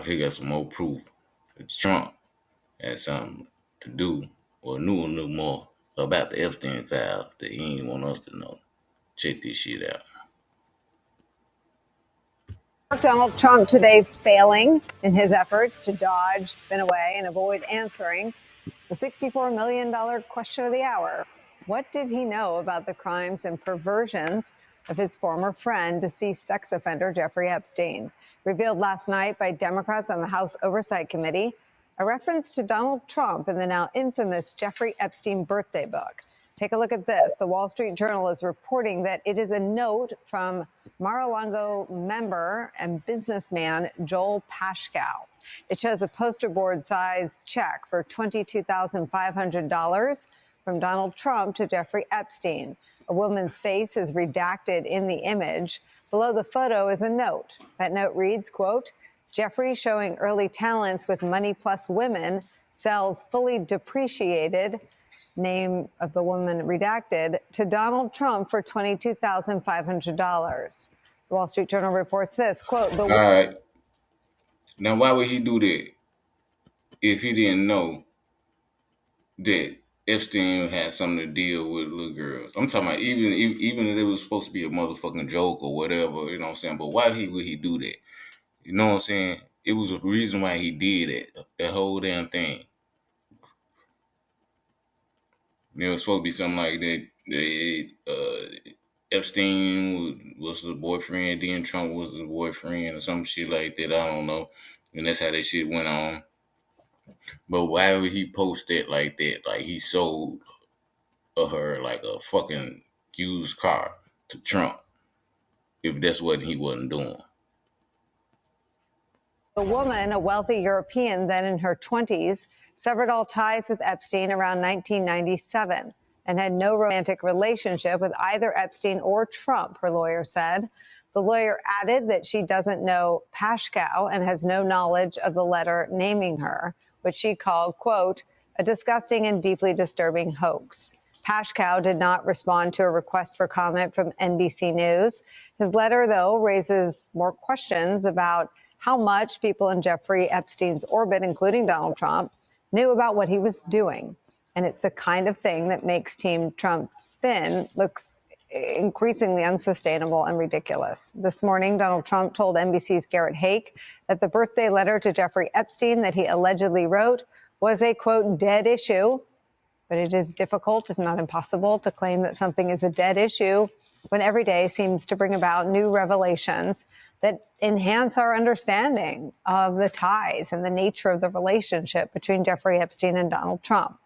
he got some more proof that Trump had something to do or knew more about the Epstein file that he didn't want us to know. Check this shit out. Donald Trump today failing in his efforts to dodge, spin away, and avoid answering the $64 million question of the hour. What did he know about the crimes and perversions of his former friend, deceased sex offender Jeffrey Epstein? Revealed last night by Democrats on the House Oversight Committee, a reference to Donald Trump in the now infamous Jeffrey Epstein birthday book. Take a look at this. The Wall Street Journal is reporting that it is a note from Mar-a-Lago member and businessman Joel Pashkow. It shows a poster board-sized check for $22,500 from Donald Trump to Jeffrey Epstein. A woman's face is redacted in the image. Below the photo is a note. That note reads, quote, Jeffrey showing early talents with money plus women sells fully depreciated, name of the woman redacted, to Donald Trump for $22,500. The Wall Street Journal reports this, quote, all right. Now, why would he do that if he didn't know that Epstein had something to deal with little girls? I'm talking about even if it was supposed to be a motherfucking joke or whatever, you know what I'm saying? But why would he do that? You know what I'm saying? It was a reason why he did it, that whole damn thing. It was supposed to be something like that. Epstein was the boyfriend, then Trump was the boyfriend, or some shit like that. I don't know. And that's how that shit went on. But why would he post that like that? Like he sold her like a fucking used car to Trump, if that's what he wasn't doing. The woman, a wealthy European then in her 20s, severed all ties with Epstein around 1997 and had no romantic relationship with either Epstein or Trump, her lawyer said. The lawyer added that she doesn't know Pashkow and has no knowledge of the letter naming her, which she called, quote, a disgusting and deeply disturbing hoax. Pashkow did not respond to a request for comment from NBC News. His letter, though, raises more questions about how much people in Jeffrey Epstein's orbit, including Donald Trump, knew about what he was doing. And it's the kind of thing that makes Team Trump spin looks increasingly unsustainable and ridiculous. This morning, Donald Trump told NBC's Garrett Haake that the birthday letter to Jeffrey Epstein that he allegedly wrote was a, quote, dead issue. But it is difficult, if not impossible, to claim that something is a dead issue when every day seems to bring about new revelations that enhance our understanding of the ties and the nature of the relationship between Jeffrey Epstein and Donald Trump.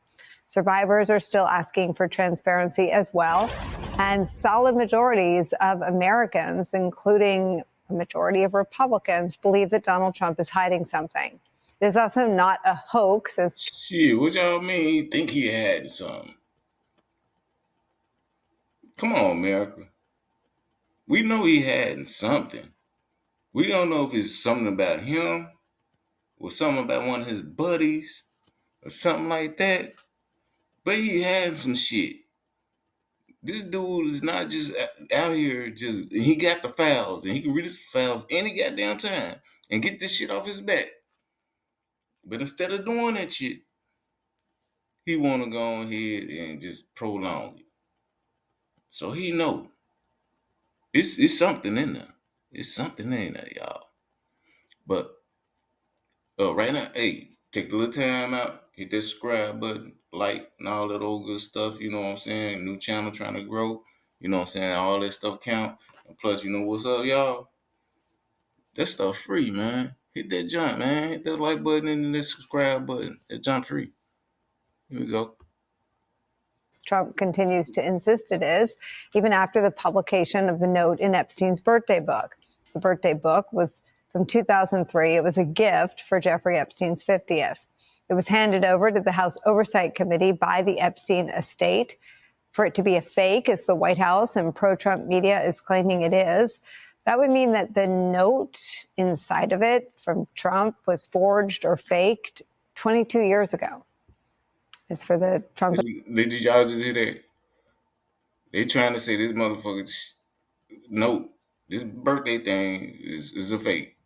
Survivors are still asking for transparency as well, and solid majorities of Americans, including a majority of Republicans, believe that Donald Trump is hiding something. It is also not a hoax. Shit, what y'all mean you think he had something? Come on, America. We know he had something. We don't know if it's something about him or something about one of his buddies or something like that. But he had some shit. This dude is not just out here he got the files and he can read his files any goddamn time and get this shit off his back. But instead of doing that shit, he want to go ahead and just prolong it. So he know. It's something in there. It's something in there, y'all. But right now, hey, take a little time out, hit that subscribe button, like, and all that old good stuff. You know what I'm saying? New channel trying to grow. You know what I'm saying? All that stuff count. And plus, you know what's up, y'all? That stuff free, man. Hit that jump, man. Hit that like button and that subscribe button. That jump free. Here we go. Trump continues to insist it is, even after the publication of the note in Epstein's birthday book. The birthday book was from 2003. It was a gift for Jeffrey Epstein's 50th. It was handed over to the House Oversight Committee by the Epstein estate. For it to be a fake, as the White House and pro-Trump media is claiming it is, that would mean that the note inside of it from Trump was forged or faked 22 years ago. It's for the Trump. Did y'all just hear that? They trying to say this motherfucker note, this birthday thing is a fake.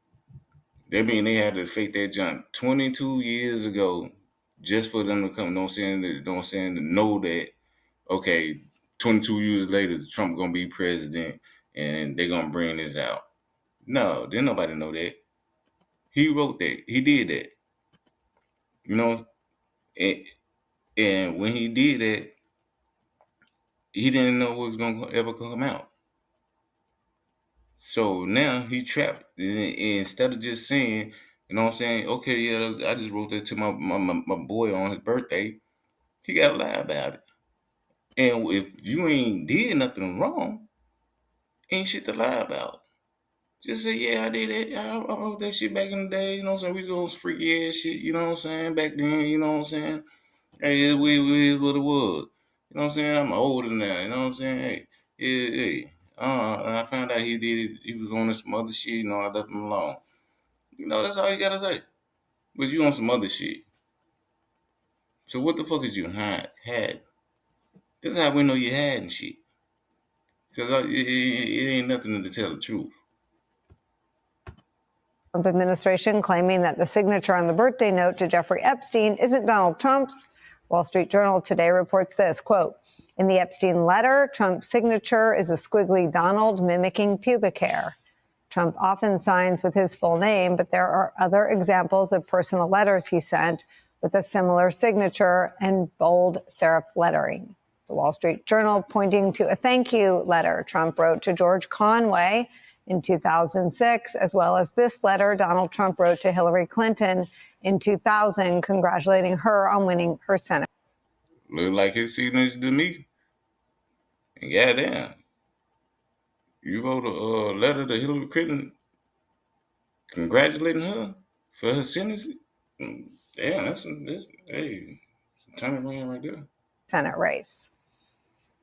That mean they had to fake that jump 22 years ago just for them to come, you know what I'm saying, to know that, okay, 22 years later, Trump going to be president and they're going to bring this out. No, didn't nobody know that. He wrote that. He did that. You know, and when he did that, he didn't know what was going to ever come out. So now he trapped. And instead of just saying, you know what I'm saying, okay, yeah, I just wrote that to my boy on his birthday, he got to lie about it. And if you ain't did nothing wrong, ain't shit to lie about. Just say, yeah, I did it. I wrote that shit back in the day. You know what I'm saying? We was on some freaky ass shit, you know what I'm saying? Back then, you know what I'm saying? Hey, it is what it was. You know what I'm saying? I'm older now, you know what I'm saying? Hey, yeah. And I found out he was on some other shit, you know, I left him alone. You know, that's all you gotta say. But you on some other shit. So what the fuck is you had? This is how we know you had and shit. Because it ain't nothing to tell the truth. Trump administration claiming that the signature on the birthday note to Jeffrey Epstein isn't Donald Trump's. Wall Street Journal today reports this, quote, in the Epstein letter, Trump's signature is a squiggly Donald mimicking pubic hair. Trump often signs with his full name, but there are other examples of personal letters he sent with a similar signature and bold serif lettering. The Wall Street Journal pointing to a thank you letter Trump wrote to George Conway in 2006, as well as this letter Donald Trump wrote to Hillary Clinton in 2000, congratulating her on winning her Senate. Look like his signature to me. And goddamn, you wrote a letter to Hillary Clinton congratulating her for her sentence. Damn, that's hey, turn around right there. Senate race.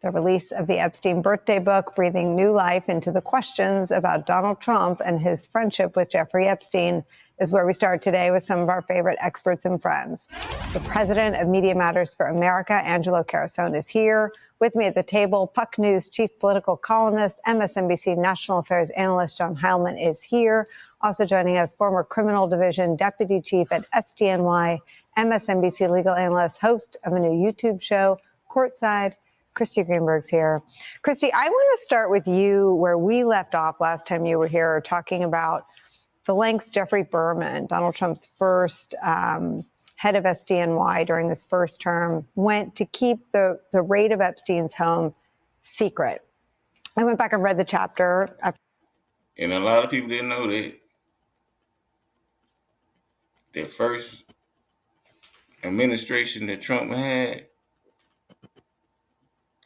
The release of the Epstein birthday book, breathing new life into the questions about Donald Trump and his friendship with Jeffrey Epstein, is where we start today with some of our favorite experts and friends. The president of Media Matters for America, Angelo Carasone, is here. With me at the table, Puck News chief political columnist, MSNBC national affairs analyst John Heilman is here. Also joining us, former criminal division deputy chief at SDNY, MSNBC legal analyst, host of a new YouTube show, Courtside, Christy Greenberg's here. Christy, I want to start with you where we left off last time you were here, talking about the lengths Jeffrey Berman, Donald Trump's first head of SDNY during his first term, went to keep the raid of Epstein's home secret. I went back and read the chapter. And a lot of people didn't know that. The first administration that Trump had,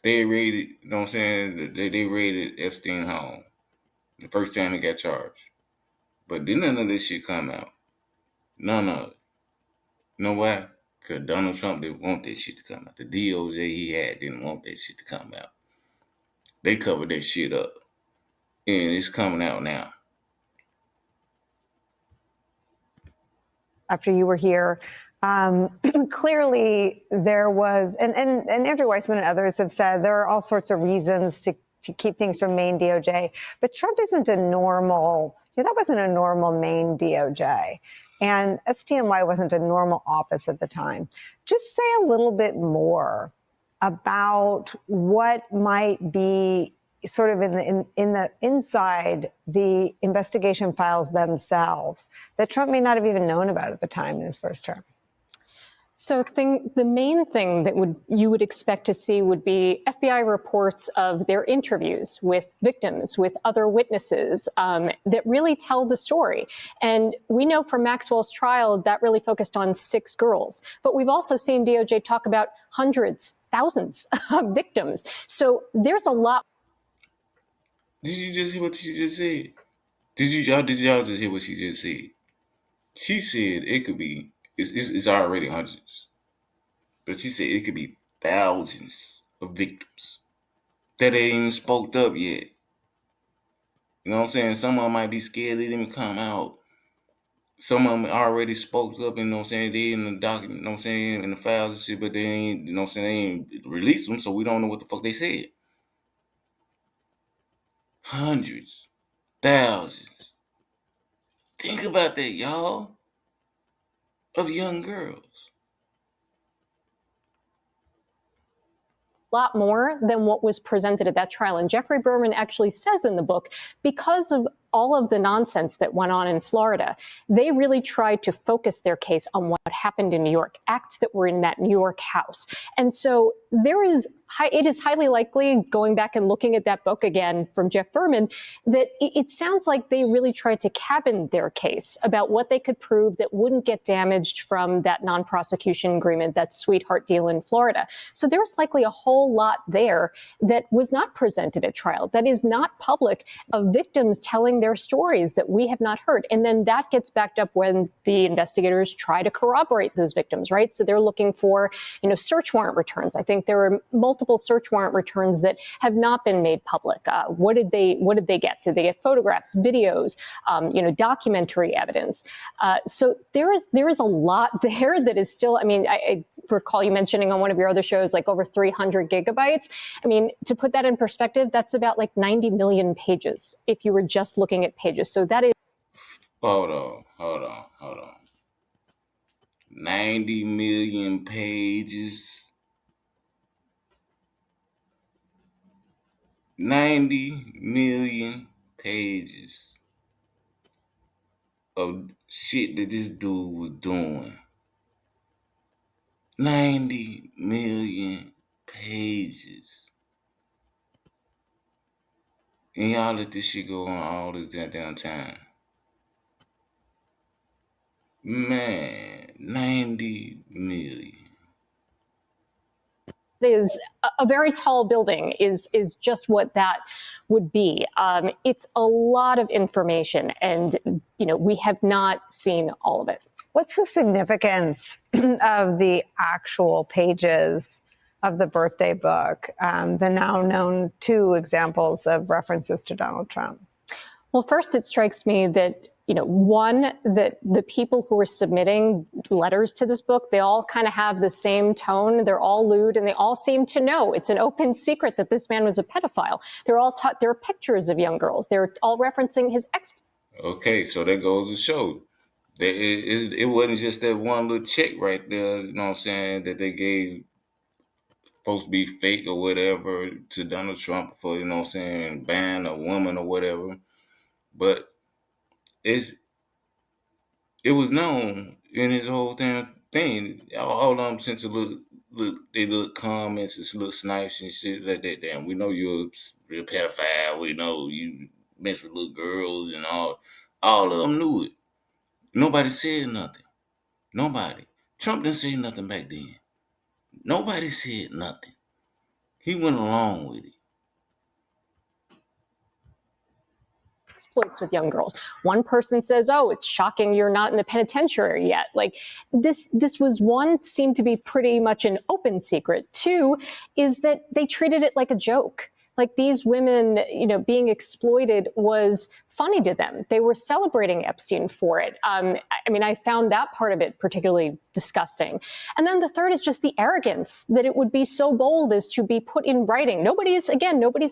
they raided, you know what I'm saying? They raided Epstein home the first time he got charged. But then none of this shit come out. None of it. You know why? Because Donald Trump didn't want that shit to come out. The DOJ he had didn't want that shit to come out. They covered that shit up. And it's coming out now. After you were here, clearly there was, and Andrew Weissman and others have said there are all sorts of reasons to keep things from Maine DOJ, but Trump isn't a normal, that wasn't a normal Maine DOJ. And SDNY wasn't a normal office at the time. Just say a little bit more about what might be sort of in the inside the investigation files themselves that Trump may not have even known about at the time in his first term. So the main thing that you would expect to see would be FBI reports of their interviews with victims, with other witnesses that really tell the story. And we know from Maxwell's trial that really focused on 6 girls. But we've also seen DOJ talk about hundreds, thousands of victims. So there's a lot. Did you just hear what she just said? Did y'all just hear what she just said? She said it could be, it's already hundreds. But she said it could be thousands of victims that ain't even spoke up yet. You know what I'm saying? Some of them might be scared they didn't even come out. Some of them already spoke up, you know what I'm saying? They in the document, you know what I'm saying, in the files and shit, but they ain't, you know what I'm saying, they ain't released them, so we don't know what the fuck they said. Hundreds, thousands. Think about that, y'all, of young girls. Lot more than what was presented at that trial. And Jeffrey Berman actually says in the book, because of all of the nonsense that went on in Florida, they really tried to focus their case on what happened in New York, acts that were in that New York house. And so it is highly likely, going back and looking at that book again from Jeff Berman, that it sounds like they really tried to cabin their case about what they could prove that wouldn't get damaged from that non-prosecution agreement, that sweetheart deal in Florida. So there was likely a whole lot there that was not presented at trial, that is not public, of victims telling their stories that we have not heard. And then that gets backed up when the investigators try to corroborate those victims, right? So they're looking for, search warrant returns. I think there are multiple search warrant returns that have not been made public. What did they get? Did they get photographs, videos, documentary evidence? So there is a lot there that is still, I recall you mentioning on one of your other shows, like over 300 gigabytes. I mean, to put that in perspective, that's about like 90 million pages if you were just looking at pages. So that is. Hold on. 90 million pages. 90 million pages of shit that this dude was doing. 90 million pages. And y'all let this shit go on all this goddamn time. Man, 90 million. Is a very tall building is just what that would be. It's a lot of information, and we have not seen all of it. What's the significance of the actual pages of the birthday book, the now known 2 examples of references to Donald Trump? Well, first, it strikes me that one, that the people who are submitting letters to this book, they all kind of have the same tone. They're all lewd, and they all seem to know it's an open secret that this man was a pedophile. They're all taught. There are pictures of young girls. They're all referencing his ex. Okay, so that goes to show that it wasn't just that one little check right there, you know what I'm saying, that they gave supposed to be fake or whatever to Donald Trump for, you know what I'm saying, ban a woman or whatever. But it was known in his whole damn thing. All of them sent a little comments and little snipes and shit like that. Damn, we know you're a pedophile. We know you mess with little girls and all. All of them knew it. Nobody said nothing. Nobody. Trump didn't say nothing back then. Nobody said nothing. He went along with it. Exploits with young girls. One person says, "Oh, it's shocking you're not in the penitentiary yet." Like this was, one, seemed to be pretty much an open secret. 2 is that they treated it like a joke. Like these women, being exploited was funny to them. They were celebrating Epstein for it. I found that part of it particularly disgusting. And then the third is just the arrogance that it would be so bold as to be put in writing. Nobody's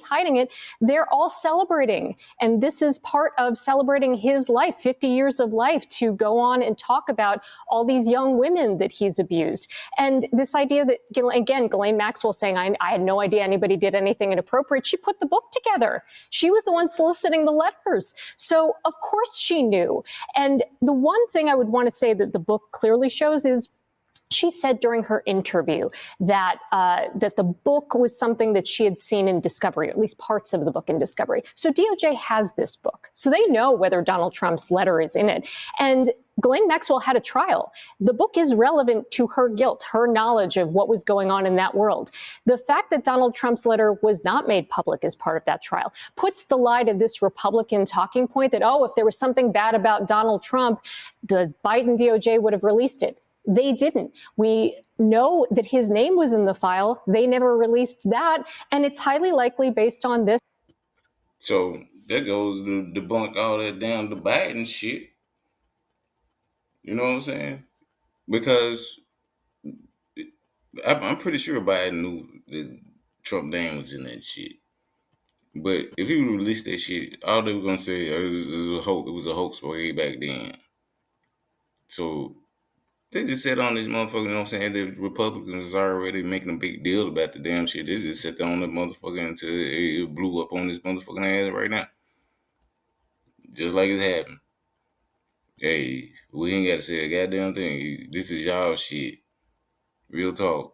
hiding it. They're all celebrating. And this is part of celebrating his life, 50 years of life, to go on and talk about all these young women that he's abused. And this idea that, again, Ghislaine Maxwell saying, I had no idea anybody did anything inappropriate. She put the book together. She was the one soliciting the letters. So of course she knew. And the one thing I would want to say that the book clearly shows is she said during her interview that that the book was something that she had seen in Discovery, at least parts of the book in Discovery. So DOJ has this book. So they know whether Donald Trump's letter is in it. And Ghislaine Maxwell had a trial. The book is relevant to her guilt, her knowledge of what was going on in that world. The fact that Donald Trump's letter was not made public as part of that trial puts the lie to this Republican talking point that, oh, if there was something bad about Donald Trump, the Biden DOJ would have released it. They didn't. We know that his name was in the file. They never released that. And it's highly likely based on this. So that goes to debunk all that damn the Biden shit. You know what I'm saying? Because I'm pretty sure Biden knew that Trump name was in that shit. But if he released that shit, all they were gonna say it was a hoax. It was a hoax way back then. So they just sat on this motherfucker. You know what I'm saying? The Republicans are already making a big deal about the damn shit. They just sat there on the motherfucker until it blew up on this motherfucking ass right now, just like it happened. Hey, we ain't got to say a goddamn thing. This is y'all shit. Real talk.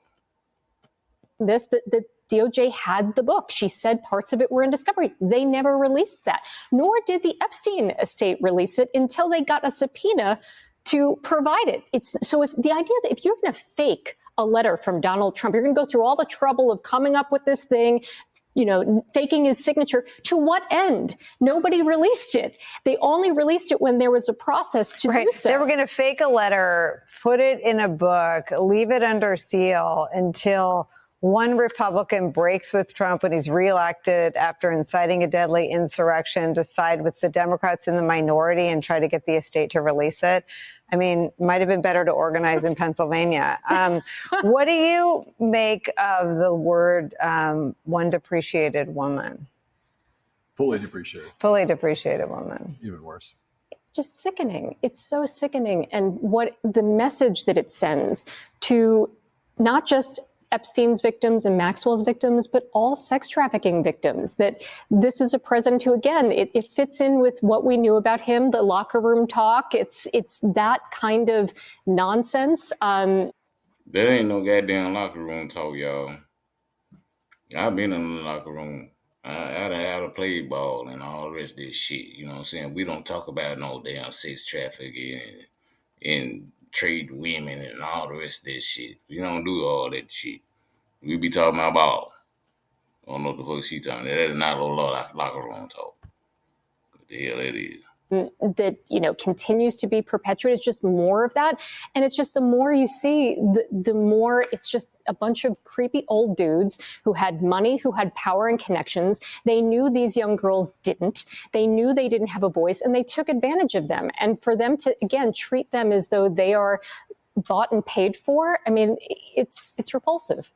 The DOJ had the book. She said parts of it were in discovery. They never released that, nor did the Epstein estate release it until they got a subpoena to provide it. So if the idea that if you're going to fake a letter from Donald Trump, you're going to go through all the trouble of coming up with this thing, faking his signature. To what end? Nobody released it. They only released it when there was a process to do so. They were going to fake a letter, put it in a book, leave it under seal until one Republican breaks with Trump when he's reelected after inciting a deadly insurrection to side with the Democrats in the minority and try to get the estate to release it. I mean, might have been better to organize in Pennsylvania. What do you make of the word one depreciated woman? Fully depreciated. Fully depreciated woman. Even worse. Just sickening. It's so sickening. And what the message that it sends to not just Epstein's victims and Maxwell's victims, but all sex trafficking victims, that this is a president who, again, it fits in with what we knew about him, the locker room talk. It's that kind of nonsense. That ain't no goddamn locker room talk, y'all. I've been in the locker room. I done had to play ball and all the rest of this shit. You know what I'm saying? We don't talk about no damn sex trafficking and trade women and all the rest of this shit. We don't do all that shit. We be talking about ball. I don't know what the fuck she talking about. That is not a locker room talk. What the hell that is? That continues to be perpetuated. It's just more of that, and it's just the more you see, the more it's just a bunch of creepy old dudes who had money, who had power and connections. They knew these young girls didn't. They knew they didn't have a voice, and they took advantage of them. And for them to again treat them as though they are bought and paid for, I mean, it's repulsive.